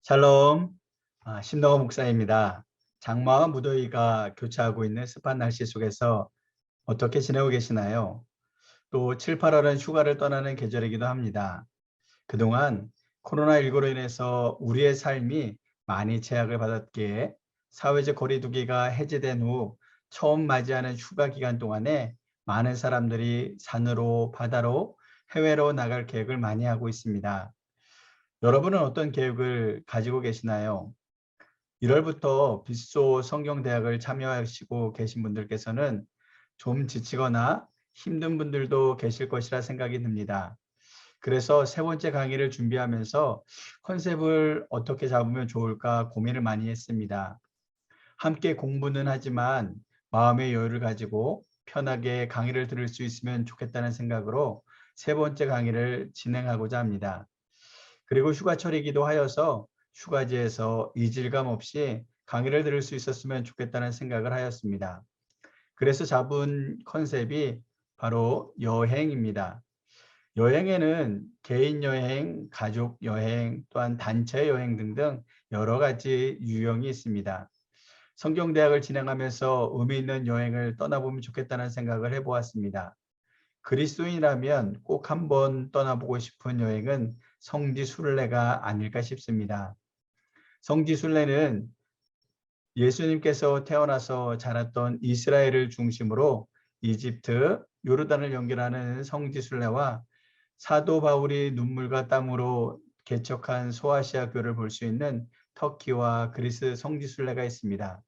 샬롬, 신동호 목사입니다. 장마와 무더위가 교차하고 있는 습한 날씨 속에서 어떻게 지내고 계시나요? 또 7, 8월은 휴가를 떠나는 계절이기도 합니다. 그동안 코로나19로 인해서 우리의 삶이 많이 제약을 받았기에 사회적 거리두기가 해제된 후 처음 맞이하는 휴가 기간 동안에 많은 사람들이 산으로, 바다로, 해외로 나갈 계획을 많이 하고 있습니다. 여러분은 어떤 계획을 가지고 계시나요? 1월부터 빗소 성경대학을 참여하시고 계신 분들께서는 좀 지치거나 힘든 분들도 계실 것이라 생각이 듭니다. 그래서 세 번째 강의를 준비하면서 컨셉을 어떻게 잡으면 좋을까 고민을 많이 했습니다. 함께 공부는 하지만 마음의 여유를 가지고 편하게 강의를 들을 수 있으면 좋겠다는 생각으로 세 번째 강의를 진행하고자 합니다. 그리고 휴가철이기도 하여서 휴가지에서 이질감 없이 강의를 들을 수 있었으면 좋겠다는 생각을 하였습니다. 그래서 잡은 컨셉이 바로 여행입니다. 여행에는 개인 여행, 가족 여행, 또한 단체 여행 등등 여러 가지 유형이 있습니다. 성경대학을 진행하면서 의미 있는 여행을 떠나보면 좋겠다는 생각을 해보았습니다. 그리스도인이라면 꼭 한번 떠나보고 싶은 여행은 성지순례가 아닐까 싶습니다. 성지순례는 예수님께서 태어나서 자랐던 이스라엘을 중심으로 이집트, 요르단을 연결하는 성지순례와 사도 바울이 눈물과 땀으로 개척한 소아시아 교를 볼 수 있는 터키와 그리스 성지순례가 있습니다.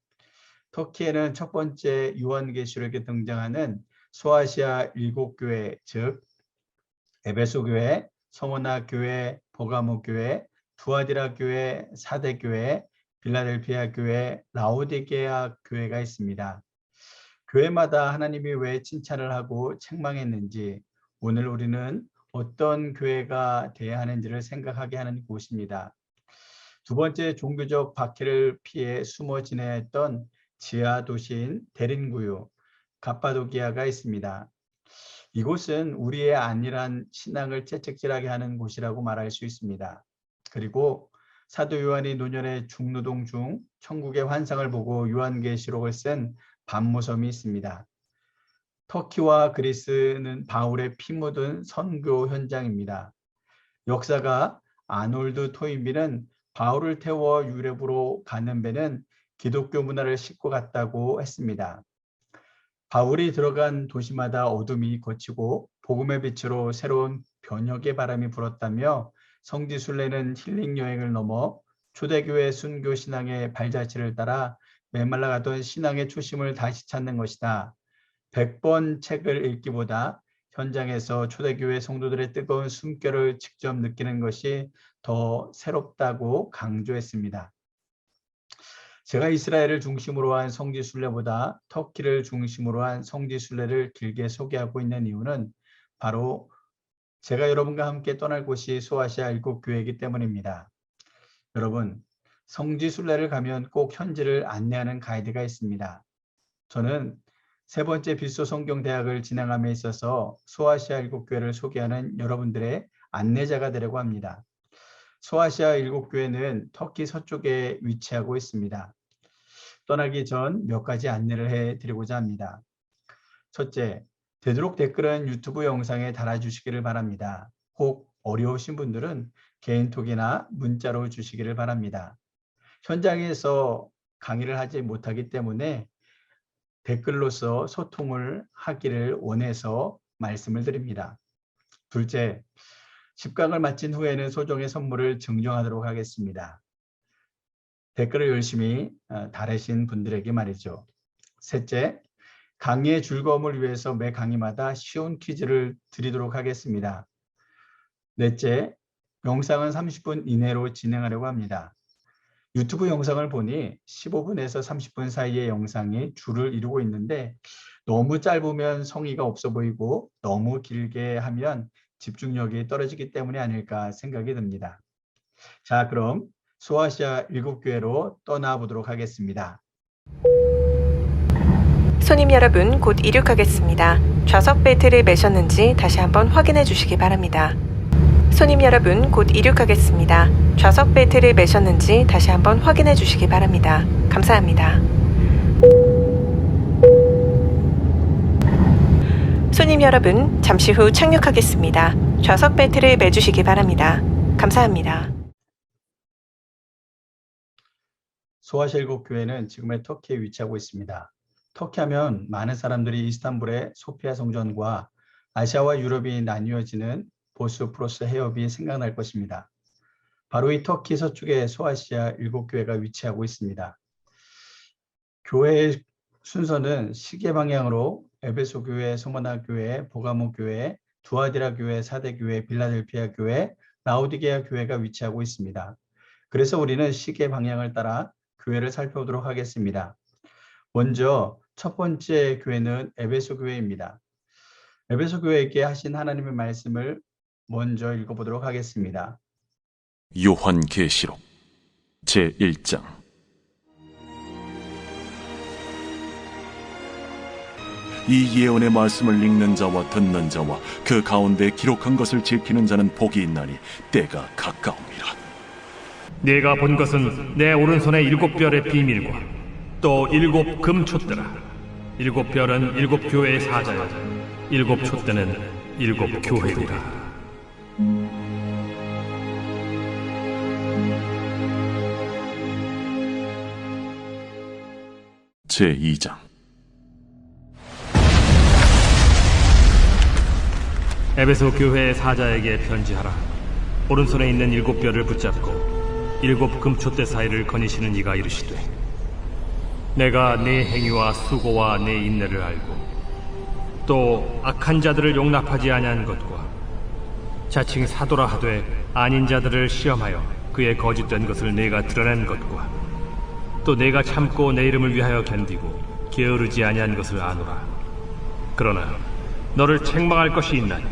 터키에는 첫 번째 요한계시록에 등장하는 소아시아 7교회, 즉 에베소 교회, 서머나 교회, 버가모 교회, 두아디라 교회, 사대 교회, 빌라델피아 교회, 라오디게아 교회가 있습니다. 교회마다 하나님이 왜 칭찬을 하고 책망했는지, 오늘 우리는 어떤 교회가 돼야 하는지를 생각하게 하는 곳입니다. 두 번째, 종교적 박해를 피해 숨어 지내야 했던 지하 도시인 데린구유, 갑바도기아가 있습니다. 이곳은 우리의 안일한 신앙을 채찍질하게 하는 곳이라고 말할 수 있습니다. 그리고 사도 요한이 노년의 중노동 중 천국의 환상을 보고 요한계시록을 쓴 반모섬이 있습니다. 터키와 그리스는 바울의 피 묻은 선교 현장입니다. 역사가 아놀드 토인비는 바울을 태워 유럽으로 가는 배는 기독교 문화를 싣고 갔다고 했습니다. 바울이 들어간 도시마다 어둠이 걷히고 복음의 빛으로 새로운 변혁의 바람이 불었다며 성지순례는 힐링 여행을 넘어 초대교회 순교 신앙의 발자취를 따라 메말라가던 신앙의 초심을 다시 찾는 것이다. 100번 책을 읽기보다 현장에서 초대교회 성도들의 뜨거운 숨결을 직접 느끼는 것이 더 새롭다고 강조했습니다. 제가 이스라엘을 중심으로 한 성지순례보다 터키를 중심으로 한 성지순례를 길게 소개하고 있는 이유는 바로 제가 여러분과 함께 떠날 곳이 소아시아 7교회이기 때문입니다. 여러분, 성지순례를 가면 꼭 현지를 안내하는 가이드가 있습니다. 저는 세 번째 빗소 성경대학을 진행함에 있어서 소아시아 7교회를 소개하는 여러분들의 안내자가 되려고 합니다. 소아시아 7교회는 터키 서쪽에 위치하고 있습니다. 떠나기 전 몇 가지 안내를 해드리고자 합니다. 첫째, 되도록 댓글은 유튜브 영상에 달아주시기를 바랍니다. 혹 어려우신 분들은 개인톡이나 문자로 주시기를 바랍니다. 현장에서 강의를 하지 못하기 때문에 댓글로서 소통을 하기를 원해서 말씀을 드립니다. 둘째, 10강을 마친 후에는 소정의 선물을 증정하도록 하겠습니다. 댓글을 열심히 달으신 분들에게 말이죠. 셋째, 강의의 즐거움을 위해서 매 강의마다 쉬운 퀴즈를 드리도록 하겠습니다. 넷째, 영상은 30분 이내로 진행하려고 합니다. 유튜브 영상을 보니 15분에서 30분 사이의 영상이 줄을 이루고 있는데 너무 짧으면 성의가 없어 보이고 너무 길게 하면 집중력이 떨어지기 때문이 아닐까 생각이 듭니다. 자, 그럼 소아시아 7교회로 떠나보도록 하겠습니다. 손님 여러분, 곧 이륙하겠습니다. 좌석 벨트를 매셨는지 다시 한번 확인해 주시기 바랍니다. 손님 여러분, 곧 이륙하겠습니다. 좌석 벨트를 매셨는지 다시 한번 확인해 주시기 바랍니다. 감사합니다. 손님 여러분, 잠시 후 착륙하겠습니다. 좌석 벨트를 매주시기 바랍니다. 감사합니다. 소아실국 교회는 지금의 터키에 위치하고 있습니다. 터키 하면 많은 사람들이 이스탄불의 소피아 성전과 아시아와 유럽이 나뉘어지는 보스포러스 해협이 생각날 것입니다. 바로 이 터키 서쪽에 소아시아 7교회가 위치하고 있습니다. 교회의 순서는 시계 방향으로 에베소 교회, 소모나 교회, 보가모 교회, 두아디라 교회, 사대 교회, 빌라델피아 교회, 라오디게아 교회가 위치하고 있습니다. 그래서 우리는 시계 방향을 따라 교회를 살펴보도록 하겠습니다. 먼저 첫 번째 교회는 에베소 교회입니다. 에베소 교회에게 하신 하나님의 말씀을 먼저 읽어보도록 하겠습니다. 요한계시록 제1장. 이 예언의 말씀을 읽는 자와 듣는 자와 그 가운데 기록한 것을 지키는 자는 복이 있나니 때가 가까움이라. 네가 본 것은 내 오른손의 7별의 비밀과 또 7 금촛대라. 7별은 7 교회의 사자여, 7 촛대는 7 교회니라. 제2장. 에베소 교회의 사자에게 편지하라. 오른손에 있는 7별을 붙잡고 7 금촛대 사이를 거니시는 이가 이르시되, 내가 네 행위와 수고와 네 인내를 알고 또 악한 자들을 용납하지 아니한 것과 자칭 사도라 하되 아닌 자들을 시험하여 그의 거짓된 것을 내가 드러낸 것과 또 내가 참고 내 이름을 위하여 견디고 게으르지 아니한 것을 아노라. 그러나 너를 책망할 것이 있나니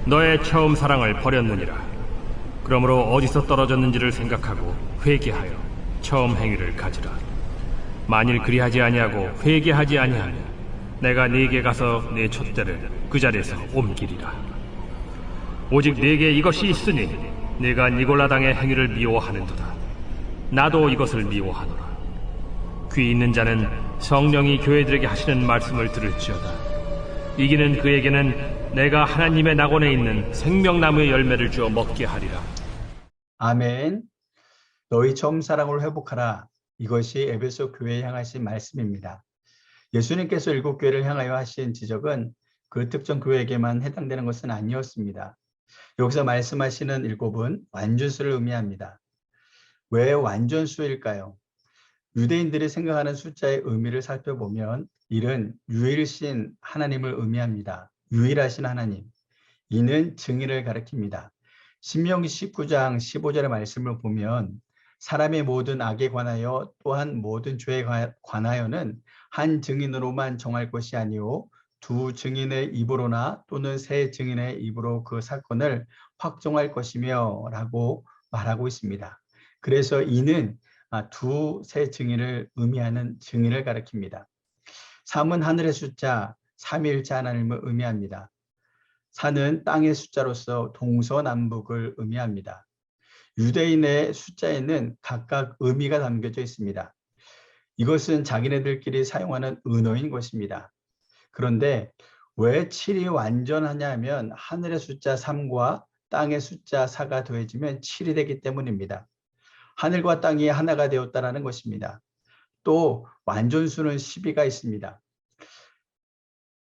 너의 처음 사랑을 버렸느니라. 그러므로 어디서 떨어졌는지를 생각하고 회개하여 처음 행위를 가지라. 만일 그리하지 아니하고 회개하지 아니하면 내가 네게 가서 네 촛대를 그 자리에서 옮기리라. 오직 네게 이것이 있으니 네가 니골라 당의 행위를 미워하는도다. 나도 이것을 미워하노라. 귀 있는 자는 성령이 교회들에게 하시는 말씀을 들을지어다. 이기는 그에게는 내가 하나님의 낙원에 있는 생명나무의 열매를 주어 먹게 하리라. 아멘. 너희 처음 사랑을 회복하라. 이것이 에베소 교회에 향하신 말씀입니다. 예수님께서 7교회를 향하여 하신 지적은 그 특정 교회에게만 해당되는 것은 아니었습니다. 여기서 말씀하시는 7은 완전수를 의미합니다. 왜 완전수일까요? 유대인들이 생각하는 숫자의 의미를 살펴보면 1은 유일신 하나님을 의미합니다. 유일하신 하나님. 2는 증인을 가리킵니다. 신명기 19장 15절의 말씀을 보면 사람의 모든 악에 관하여 또한 모든 죄에 관하여는 한 증인으로만 정할 것이 아니오 2 증인의 입으로나 또는 3 증인의 입으로 그 사건을 확정할 것이며 라고 말하고 있습니다. 그래서 이는 2, 3 증인을 의미하는 증인을 가리킵니다. 3은 하늘의 숫자, 삼위일체 하나님을 의미합니다. 4는 땅의 숫자로서 동서남북을 의미합니다. 유대인의 숫자에는 각각 의미가 담겨져 있습니다. 이것은 자기네들끼리 사용하는 은어인 것입니다. 그런데 왜 7이 완전하냐면 하늘의 숫자 3과 땅의 숫자 4가 더해지면 7이 되기 때문입니다. 하늘과 땅이 하나가 되었다는 것입니다. 또 완전수는 12가 있습니다.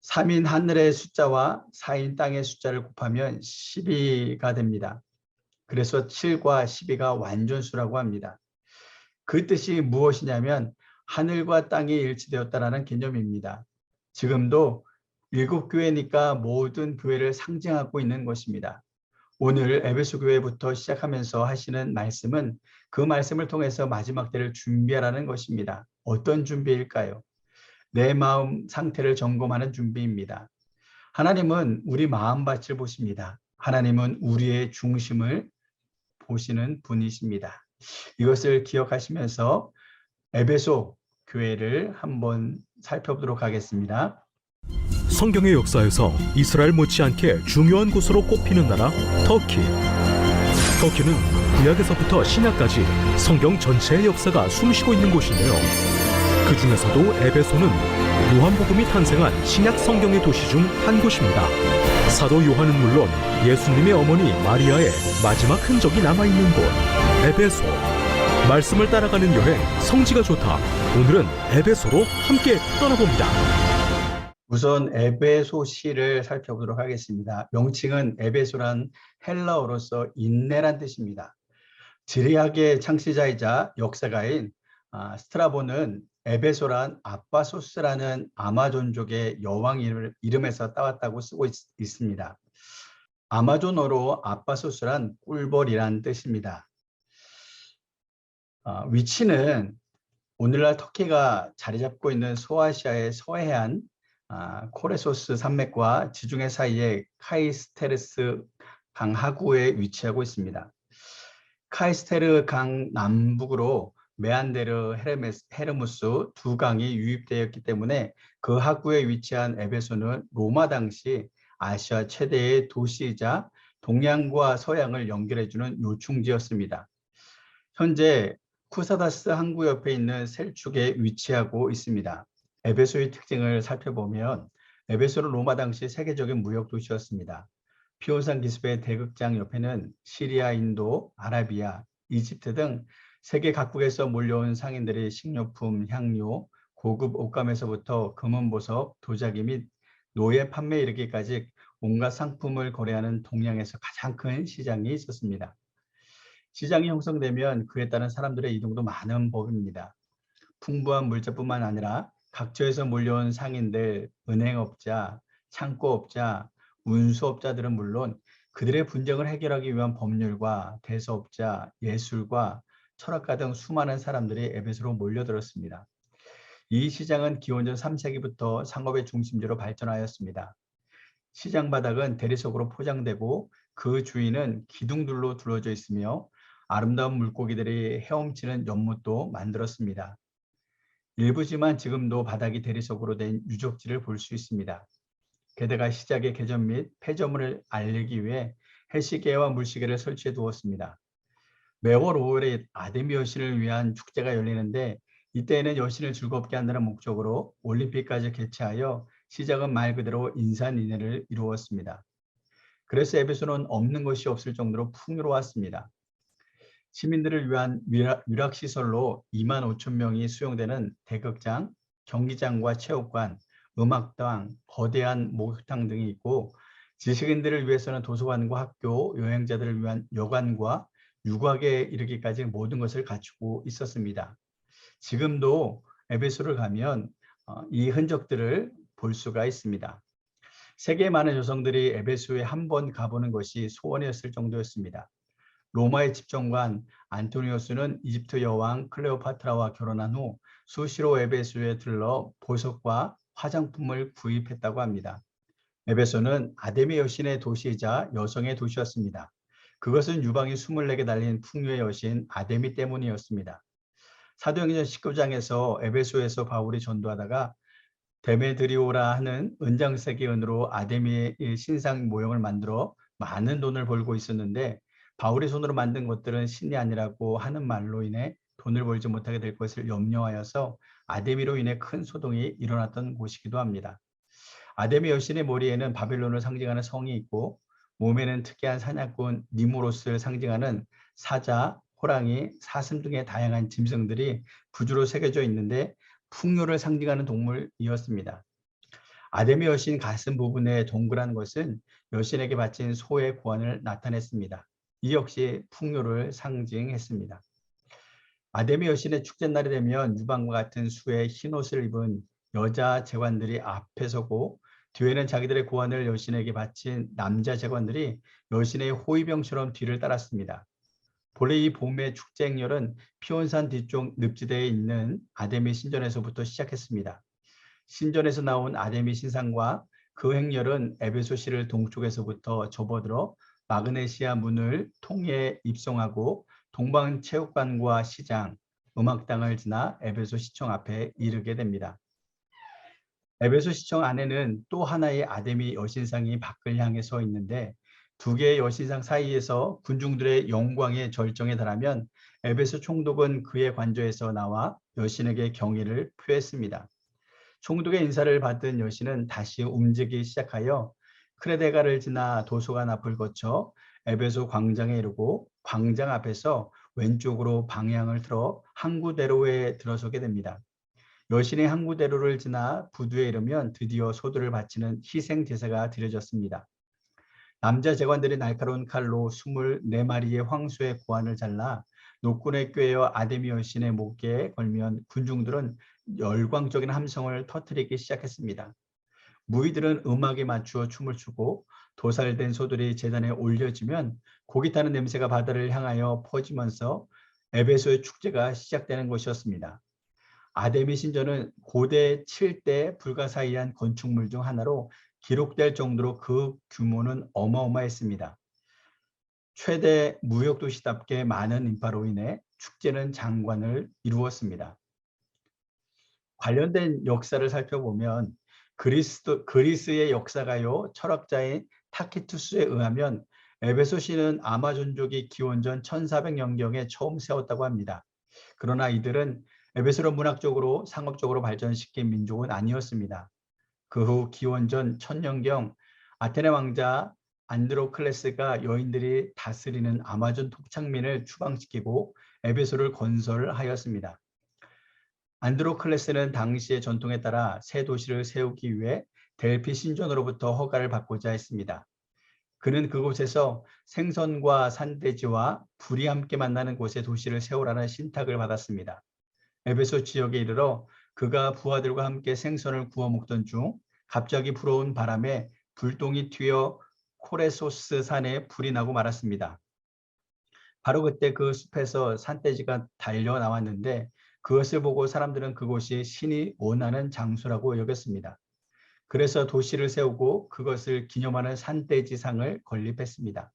3인 하늘의 숫자와 4인 땅의 숫자를 곱하면 12가 됩니다. 그래서 7과 12가 완전수라고 합니다. 그 뜻이 무엇이냐면 하늘과 땅이 일치되었다는 개념입니다. 지금도 7교회니까 모든 교회를 상징하고 있는 것입니다. 오늘 에베소 교회부터 시작하면서 하시는 말씀은 그 말씀을 통해서 마지막 때를 준비하라는 것입니다. 어떤 준비일까요? 내 마음 상태를 점검하는 준비입니다. 하나님은 우리 마음밭을 보십니다. 하나님은 우리의 중심을 보시는 분이십니다. 이것을 기억하시면서 에베소 교회를 한번 살펴보도록 하겠습니다. 성경의 역사에서 이스라엘 못지않게 중요한 곳으로 꼽히는 나라 터키. 터키는 구약에서부터 신약까지 성경 전체의 역사가 숨쉬고 있는 곳이네요. 그 중에서도 에베소는 요한복음이 탄생한 신약 성경의 도시 중 한 곳입니다. 사도 요한은 물론 예수님의 어머니 마리아의 마지막 흔적이 남아있는 곳, 에베소. 말씀을 따라가는 여행, 성지가 좋다. 오늘은 에베소로 함께 떠나봅니다. 우선 에베소시를 살펴보도록 하겠습니다. 명칭은 에베소란 헬라어로서 인내란 뜻입니다. 지리학의 창시자이자 역사가인 스트라본은 에베소란 아빠소스라는 아마존족의 여왕 이름에서 따왔다고 쓰고 있습니다. 아마존어로 아빠소스란 꿀벌이란 뜻입니다. 위치는 오늘날 터키가 자리 잡고 있는 소아시아의 서해안 코레소스 산맥과 지중해 사이의 카이스테르스 강 하구에 위치하고 있습니다. 카이스테르 강 남북으로 메안데르, 헤르무스 두 강이 유입되었기 때문에 그 하구에 위치한 에베소는 로마 당시 아시아 최대의 도시이자 동양과 서양을 연결해주는 요충지였습니다. 현재 쿠사다스 항구 옆에 있는 셀축에 위치하고 있습니다. 에베소의 특징을 살펴보면 에베소는 로마 당시 세계적인 무역 도시였습니다. 피온산 기슭의 대극장 옆에는 시리아, 인도, 아라비아, 이집트 등 세계 각국에서 몰려온 상인들의 식료품, 향료, 고급 옷감에서부터 금은보석, 도자기 및 노예 판매에 이르기까지 온갖 상품을 거래하는 동양에서 가장 큰 시장이 있었습니다. 시장이 형성되면 그에 따른 사람들의 이동도 많은 법입니다. 풍부한 물자뿐만 아니라 각처에서 몰려온 상인들, 은행업자, 창고업자, 운수업자들은 물론 그들의 분쟁을 해결하기 위한 법률가, 대서업자, 예술가, 철학가 등 수많은 사람들이 에베소로 몰려들었습니다. 이 시장은 기원전 3세기부터 상업의 중심지로 발전하였습니다. 시장 바닥은 대리석으로 포장되고 그 주위는 기둥들로 둘러져 있으며 아름다운 물고기들이 헤엄치는 연못도 만들었습니다. 일부지만 지금도 바닥이 대리석으로 된 유적지를 볼 수 있습니다. 게다가 시장의 개점 및 폐점을 알리기 위해 해시계와 물시계를 설치해 두었습니다. 매월 5월에 아데미 여신을 위한 축제가 열리는데 이때에는 여신을 즐겁게 한다는 목적으로 올림픽까지 개최하여 시장은 말 그대로 인산인해를 이루었습니다. 그래서 에베소는 없는 것이 없을 정도로 풍요로웠습니다. 시민들을 위한 유락시설로 2만 5천 명이 수용되는 대극장, 경기장과 체육관, 음악당, 거대한 목욕탕 등이 있고 지식인들을 위해서는 도서관과 학교, 여행자들을 위한 여관과 유곽에 이르기까지 모든 것을 갖추고 있었습니다. 지금도 에베소를 가면 이 흔적들을 볼 수가 있습니다. 세계의 많은 여성들이 에베소에 한 번 가보는 것이 소원이었을 정도였습니다. 로마의 집정관 안토니우스는 이집트 여왕 클레오파트라와 결혼한 후 수시로 에베소에 들러 보석과 화장품을 구입했다고 합니다. 에베소는 아데미 여신의 도시이자 여성의 도시였습니다. 그것은 유방이 24개 달린 풍요의 여신 아데미 때문이었습니다. 사도행전 19장에서 에베소에서 바울이 전도하다가 데메드리오라 하는 은장색의 은으로 아데미의 신상 모형을 만들어 많은 돈을 벌고 있었는데 바울의 손으로 만든 것들은 신이 아니라고 하는 말로 인해 돈을 벌지 못하게 될 것을 염려하여서 아데미로 인해 큰 소동이 일어났던 곳이기도 합니다. 아데미 여신의 머리에는 바벨론을 상징하는 성이 있고 몸에는 특이한 사냥꾼 니무로스를 상징하는 사자, 호랑이, 사슴 등의 다양한 짐승들이 부주로 새겨져 있는데 풍요를 상징하는 동물이었습니다. 아데미 여신 가슴 부분에 동그란 것은 여신에게 바친 소의 고환을 나타냈습니다. 이 역시 풍요를 상징했습니다. 아데미 여신의 축제날이 되면 유방과 같은 수의 흰옷을 입은 여자 제관들이 앞에 서고 뒤에는 자기들의 고환을 여신에게 바친 남자 제관들이 여신의 호위병처럼 뒤를 따랐습니다. 본래 이 봄의 축제 행렬은 피온산 뒤쪽 늪지대에 있는 아데미 신전에서부터 시작했습니다. 신전에서 나온 아데미 신상과 그 행렬은 에베소시를 동쪽에서부터 접어들어 마그네시아 문을 통해 입성하고 동방체육관과 시장, 음악당을 지나 에베소 시청 앞에 이르게 됩니다. 에베소 시청 안에는 또 하나의 아데미 여신상이 밖을 향해 서 있는데 두 개의 여신상 사이에서 군중들의 영광의 절정에 달하면 에베소 총독은 그의 관저에서 나와 여신에게 경의를 표했습니다. 총독의 인사를 받은 여신은 다시 움직이기 시작하여 크레데가를 지나 도서관 앞을 거쳐 에베소 광장에 이르고 광장 앞에서 왼쪽으로 방향을 틀어 항구대로에 들어서게 됩니다. 여신이 항구대로를 지나 부두에 이르면 드디어 소들을 바치는 희생 제사가 드려졌습니다. 남자 제관들이 날카로운 칼로 24마리의 황소의 고환을 잘라 노끈에 꿰어 아데미 여신의 목에 걸면 군중들은 열광적인 함성을 터뜨리기 시작했습니다. 무희들은 음악에 맞추어 춤을 추고 도살된 소들이 제단에 올려지면 고기 타는 냄새가 바다를 향하여 퍼지면서 에베소의 축제가 시작되는 것이었습니다. 아데미 신전은 고대 7대 불가사의한 건축물 중 하나로 기록될 정도로 그 규모는 어마어마했습니다. 최대 무역도시답게 많은 인파로 인해 축제는 장관을 이루었습니다. 관련된 역사를 살펴보면 그리스의 역사가요 철학자인 타키투스에 의하면 에베소시는 아마존족이 기원전 1400년경에 처음 세웠다고 합니다. 그러나 이들은 에베소를 문학적으로 상업적으로 발전시킨 민족은 아니었습니다. 그 후 기원전 1000년경 아테네 왕자 안드로클레스가 여인들이 다스리는 아마존 토착민을 추방시키고 에베소를 건설하였습니다. 안드로클레스는 당시의 전통에 따라 새 도시를 세우기 위해 델피 신전으로부터 허가를 받고자 했습니다. 그는 그곳에서 생선과 산돼지와 불이 함께 만나는 곳에 도시를 세우라는 신탁을 받았습니다. 에베소 지역에 이르러 그가 부하들과 함께 생선을 구워 먹던 중 갑자기 불어온 바람에 불똥이 튀어 코레소스 산에 불이 나고 말았습니다. 바로 그때 그 숲에서 산돼지가 달려 나왔는데 그것을 보고 사람들은 그곳이 신이 원하는 장소라고 여겼습니다. 그래서 도시를 세우고 그것을 기념하는 산돼지상을 건립했습니다.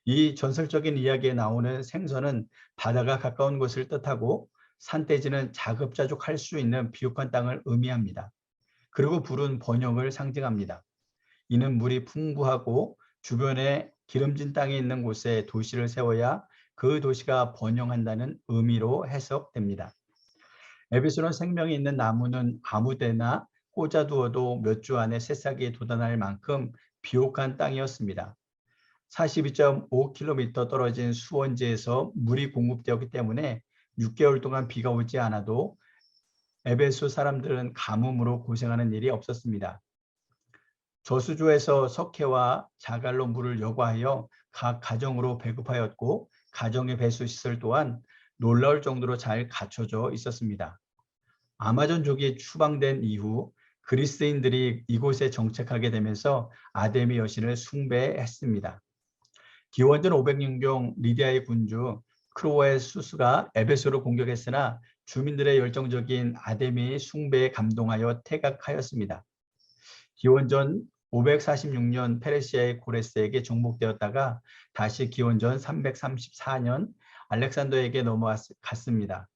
이 전설적인 이야기에 나오는 생선은 바다가 가까운 곳을 뜻하고 산돼지는 자급자족할 수 있는 비옥한 땅을 의미합니다. 그리고 불은 번영을 상징합니다. 이는 물이 풍부하고 주변에 기름진 땅이 있는 곳에 도시를 세워야 그 도시가 번영한다는 의미로 해석됩니다. 에베소는 생명이 있는 나무는 아무데나 꽂아두어도 몇 주 안에 새싹이 돋아날 만큼 비옥한 땅이었습니다. 42.5km 떨어진 수원지에서 물이 공급되었기 때문에 6개월 동안 비가 오지 않아도 에베소 사람들은 가뭄으로 고생하는 일이 없었습니다. 저수조에서 석회와 자갈로 물을 여과하여 각 가정으로 배급하였고 가정의 배수시설 또한 놀라울 정도로 잘 갖춰져 있었습니다. 아마존족이 추방된 이후 그리스인들이 이곳에 정착하게 되면서 아데미 여신을 숭배했습니다. 기원전 500년경 리디아의 군주 크로의 수수가 에베소를 공격했으나 주민들의 열정적인 아데미 숭배에 감동하여 퇴각하였습니다. 기원전 546년 페르시아의 고레스에게 정복되었다가 다시 기원전 334년 알렉산더에게 넘어갔습니다.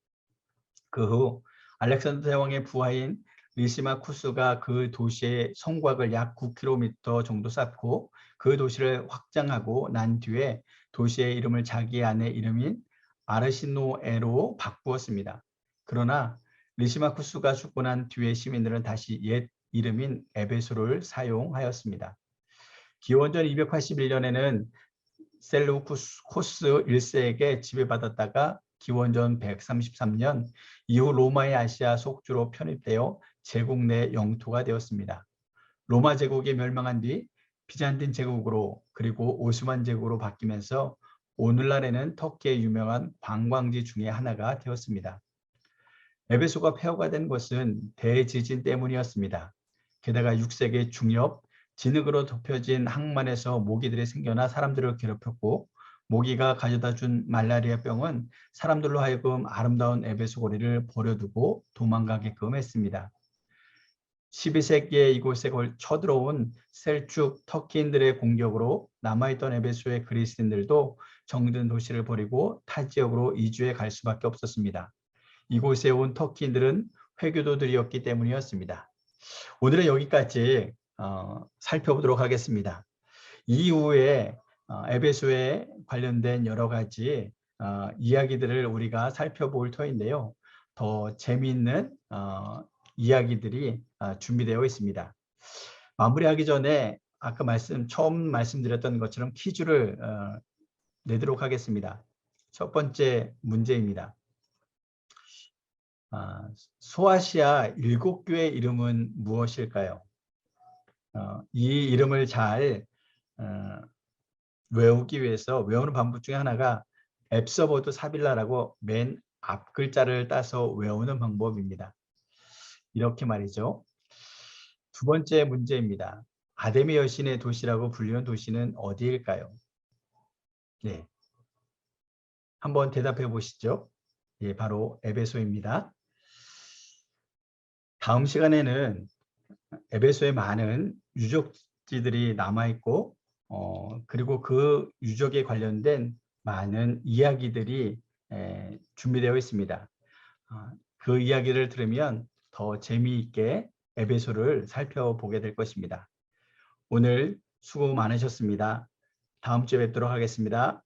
그 후 알렉산더 대왕의 부하인 리시마쿠스가 그 도시의 성곽을 약 9km 정도 쌓고 그 도시를 확장하고 난 뒤에 도시의 이름을 자기 아내 이름인 아르시노에로 바꾸었습니다. 그러나 리시마쿠스가 죽고 난 뒤에 시민들은 다시 옛 이름인 에베소를 사용하였습니다. 기원전 281년에는 셀루코스 1세에게 지배받았다가 기원전 133년 이후 로마의 아시아 속주로 편입되어 제국 내 영토가 되었습니다. 로마 제국이 멸망한 뒤 비잔틴 제국으로 그리고 오스만 제국으로 바뀌면서 오늘날에는 터키의 유명한 관광지 중에 하나가 되었습니다. 에베소가 폐허가 된 것은 대지진 때문이었습니다. 게다가 6세기 중엽 진흙으로 덮여진 항만에서 모기들이 생겨나 사람들을 괴롭혔고 모기가 가져다준 말라리아병은 사람들로 하여금 아름다운 에베소 거리를 버려두고 도망가게끔 했습니다. 12세기에 이곳에 쳐들어온 셀축 터키인들의 공격으로 남아있던 에베소의 그리스인들도 정든 도시를 버리고 타 지역으로 이주해 갈 수밖에 없었습니다. 이곳에 온 터키인들은 회교도들이었기 때문이었습니다. 오늘은 여기까지 살펴보도록 하겠습니다. 이후에 에베소에 관련된 여러 가지 이야기들을 우리가 살펴볼 터인데요. 더 재미있는 이야기들이 준비되어 있습니다. 마무리하기 전에 아까 처음 말씀드렸던 것처럼 퀴즈를 내도록 하겠습니다. 첫 번째 문제입니다. 소아시아 7교회 이름은 무엇일까요? 이 이름을 잘 외우기 위해서 외우는 방법 중에 하나가 앱서버드 사빌라라고 맨 앞 글자를 따서 외우는 방법입니다. 이렇게 말이죠. 두 번째 문제입니다. 아데미 여신의 도시라고 불리는 도시는 어디일까요? 네, 한번 대답해 보시죠. 예, 바로 에베소입니다. 다음 시간에는 에베소에 많은 유적지들이 남아있고 그리고 그 유적에 관련된 많은 이야기들이 준비되어 있습니다. 그 이야기를 들으면 더 재미있게 에베소를 살펴보게 될 것입니다. 오늘 수고 많으셨습니다. 다음 주에 뵙도록 하겠습니다.